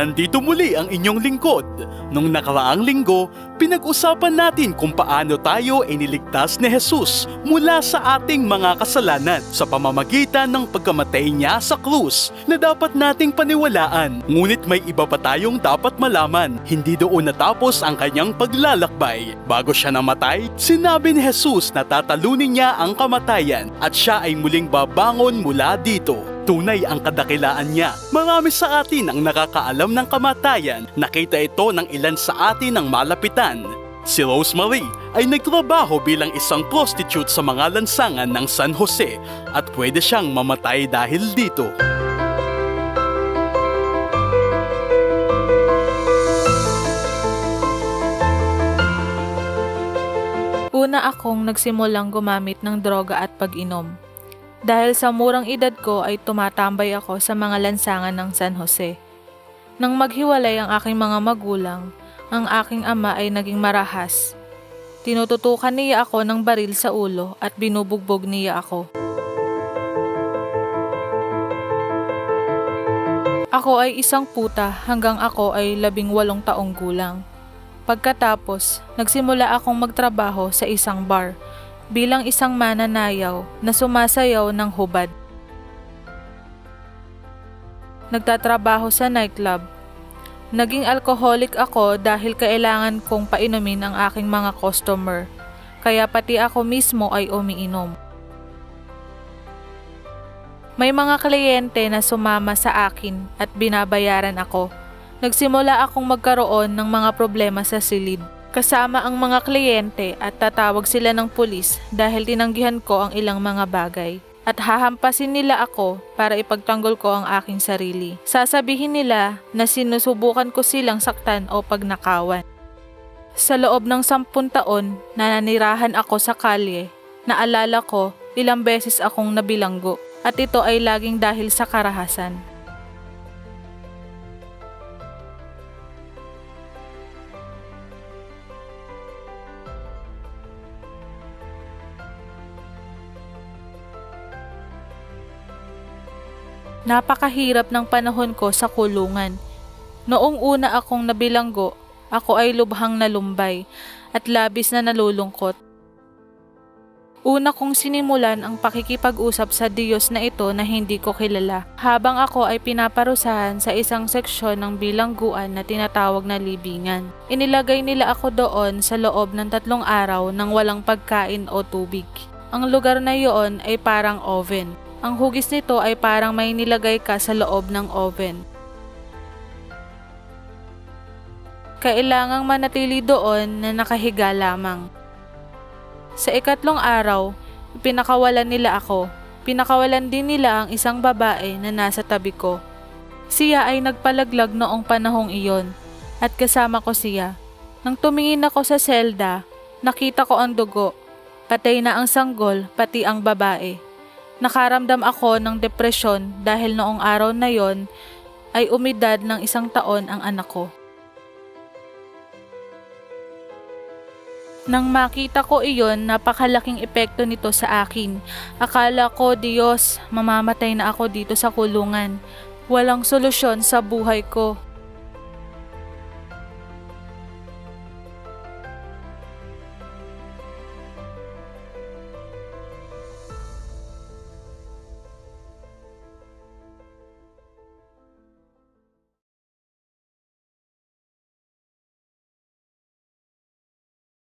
Nandito muli ang inyong lingkod. Nung nakaraang linggo, pinag-usapan natin kung paano tayo iniligtas ni Jesus mula sa ating mga kasalanan sa pamamagitan ng pagkamatay niya sa krus na dapat nating paniwalaan. Ngunit may iba pa tayong dapat malaman. Hindi doon natapos ang kanyang paglalakbay. Bago siya namatay, sinabi ni Jesus na tatalunin niya ang kamatayan at siya ay muling babangon mula dito. Tunay ang kadakilaan niya. Marami sa atin ang nakakaalam ng kamatayan. Nakita ito ng ilan sa atin ng malapitan. Si Rosemary ay nagtrabaho bilang isang prostitute sa mga lansangan ng San Jose at pwede siyang mamatay dahil dito. Una akong nagsimulang gumamit ng droga at pag-inom. Dahil sa murang edad ko ay tumatambay ako sa mga lansangan ng San Jose. Nang maghiwalay ang aking mga magulang, ang aking ama ay naging marahas. Tinututukan niya ako ng baril sa ulo at binubugbog niya ako. Ako ay isang puta hanggang ako ay 18 taong gulang. Pagkatapos, nagsimula akong magtrabaho sa isang bar bilang isang mananayaw na sumasayaw ng hubad. Nagtatrabaho sa nightclub. Naging alcoholic ako dahil kailangan kong painumin ang aking mga customer, kaya pati ako mismo ay umiinom. May mga kliyente na sumama sa akin at binabayaran ako. Nagsimula akong magkaroon ng mga problema sa silid. Kasama ang mga kliyente at tatawag sila ng pulis dahil tinanggihan ko ang ilang mga bagay. At hahampasin nila ako para ipagtanggol ko ang aking sarili. Sasabihin nila na sinusubukan ko silang saktan o pagnakawan. Sa loob ng 10 taon na nanirahan ako sa kalye, naalala ko ilang beses akong nabilanggo at ito ay laging dahil sa karahasan. Napakahirap ng panahon ko sa kulungan. Noong una akong nabilanggo, ako ay lubhang nalumbay at labis na nalulungkot. Una kong sinimulan ang pakikipag-usap sa Diyos na ito na hindi ko kilala, habang ako ay pinaparusahan sa isang seksyon ng bilangguan na tinatawag na libingan. Inilagay nila ako doon sa loob ng 3 araw nang walang pagkain o tubig. Ang lugar na iyon ay parang oven. Ang hugis nito ay parang may nilagay ka sa loob ng oven. Kailangang manatili doon na nakahiga lamang. Sa 3 araw, pinakawalan nila ako. Pinakawalan din nila ang isang babae na nasa tabi ko. Siya ay nagpalaglag noong panahong iyon at kasama ko siya. Nang tumingin ako sa selda, nakita ko ang dugo. Patay na ang sanggol, pati ang babae. Nakaramdam ako ng depresyon dahil noong araw na yon ay umidad ng 1 taon ang anak ko. Nang makita ko iyon, napakalaking epekto nito sa akin. Akala ko, Diyos, mamamatay na ako dito sa kulungan. Walang solusyon sa buhay ko.